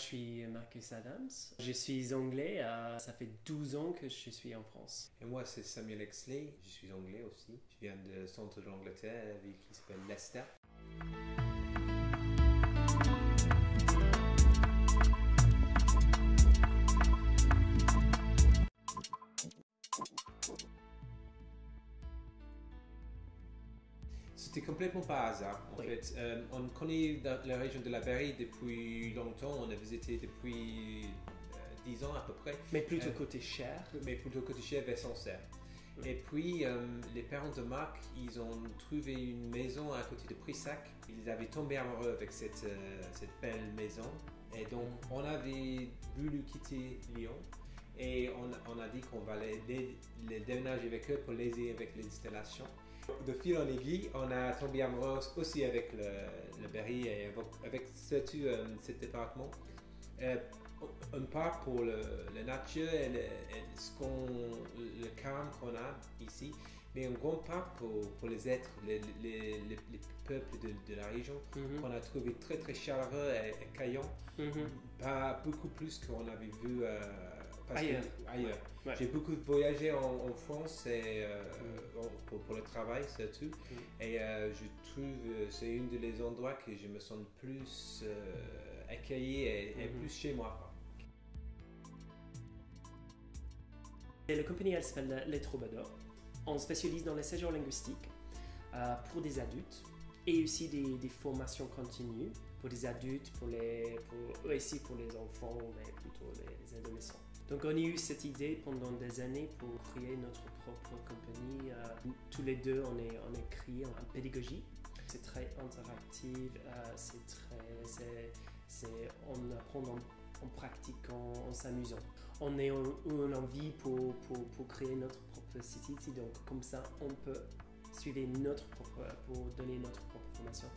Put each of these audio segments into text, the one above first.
suis Marcus Adams. Je suis anglais. Ça fait 12 ans que je suis en France. Et moi, c'est Samuel Exley. Je suis anglais aussi. Je viens du centre de l'Angleterre, la ville qui s'appelle Leicester. C'était complètement par hasard. En fait, on connaît la région de la Berry depuis longtemps. On a visité depuis 10 ans à peu près. Mais plutôt côté Cher. Mais plutôt côté Cher vers Sancerre. Et puis, les parents de Marc, ils ont trouvé une maison à côté de Prissac. Ils avaient tombé amoureux avec cette belle maison. Et donc, on avait voulu quitter Lyon. Et on a dit qu'on va les déménager avec eux pour les aider avec l'installation. De fil en aiguille, on a tombé amoureux aussi avec le Berry et avec surtout cet département. On part pour la nature et le calme qu'on a ici, mais on grande part pour les êtres, les peuples de la région qu'on a trouvé très très chaleureux et accueillants, pas beaucoup plus qu'on avait vu ailleurs. Ouais. J'ai beaucoup voyagé en France et, pour le travail surtout, et je trouve que c'est un des endroits que je me sens plus accueilli et plus chez moi. Et la compagnie elle s'appelle Les Troubadours. On spécialise dans les séjours linguistiques pour des adultes et aussi des formations continues pour des adultes, aussi pour les enfants, mais plutôt les adolescents. Donc on a eu cette idée pendant des années pour créer notre propre compagnie. Tous les deux, on a créé en pédagogie. C'est très interactif, on apprend en pratiquant, en s'amusant. On a envie pour créer notre propre site ici, donc comme ça on peut suivre pour donner notre propre formation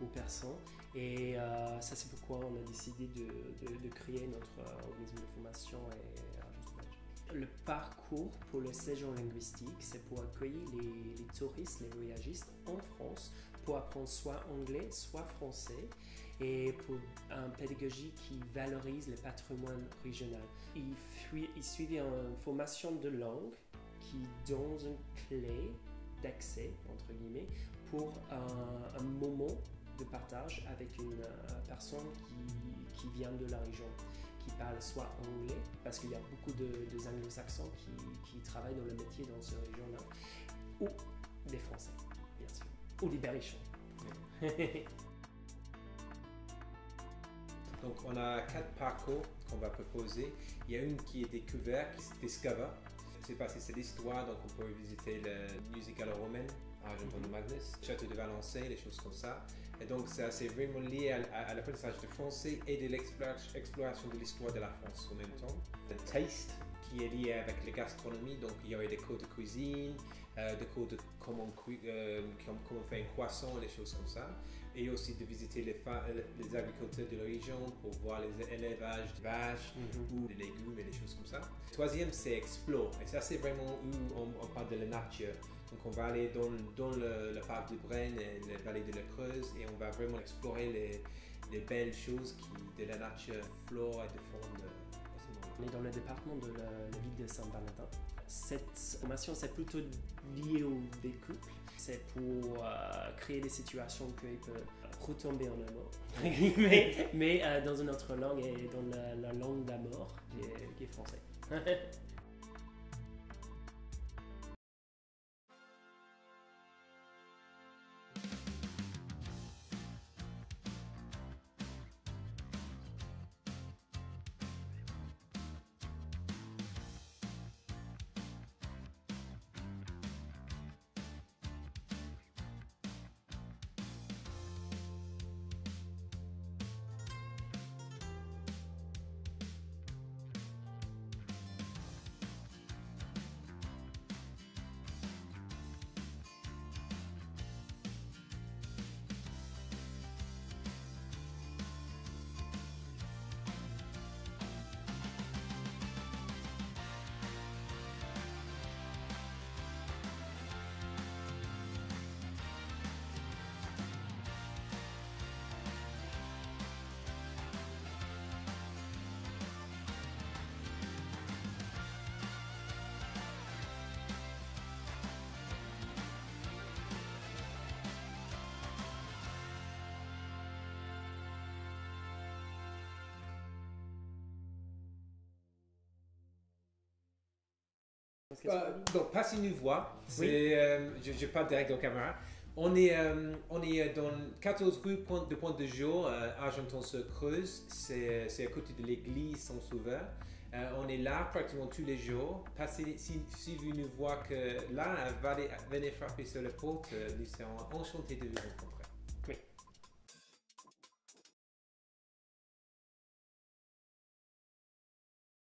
aux personnes. Et ça c'est pourquoi on a décidé de créer notre organisme de formation et le parcours pour le séjour linguistique, c'est pour accueillir les touristes, les voyagistes en France, pour apprendre soit anglais, soit français, et pour une pédagogie qui valorise le patrimoine régional. Il suivait une formation de langue qui donne une clé d'accès, entre guillemets, pour un moment de partage avec une personne qui vient de la région, qui parle soit anglais, parce qu'il y a beaucoup de anglo-saxons qui travaillent dans le métier dans cette région-là, ou des Français, bien sûr, ou des Berrichons. Donc on a 4 parcours qu'on va proposer. Il y a une qui est découverte, qui est Discover. C'est l'histoire, donc on peut visiter le musical romaine, Argenton de Magnus, Château de Valençay, les choses comme ça. Et donc c'est vraiment lié à l'apprentissage de français et de l'exploration de l'histoire de la France en même temps. Le Taste, qui est lié avec la gastronomie, donc il y aurait des cours de cuisine, des cours de comment faire un croissant, des choses comme ça. Et aussi de visiter les agriculteurs de la région pour voir les élevages de vaches ou des légumes et des choses comme ça. Le troisième, c'est Explore. Et ça, c'est vraiment où on parle de la nature. Donc on va aller dans le parc de Brenne et la vallée de la Creuse et on va vraiment explorer les belles choses de la nature, flore et de faune. On est dans le département de la ville de Saint-Valentin. Cette formation, c'est plutôt lié au des couples. C'est pour créer des situations qu'ils peuvent retomber en amour, mais dans une autre langue et dans la langue d'amour qui est français. Donc, Passy-Nouvois, Oui. je parle direct en caméra. On est dans 14 rue de Pointe-de-Jour, Argenton-sur-Creuse. C'est à côté de l'église Saint-Sauveur. On est là pratiquement tous les jours. Si vous nous voyez que là, venez frapper sur la porte. Nous serons enchantés de vous rencontrer.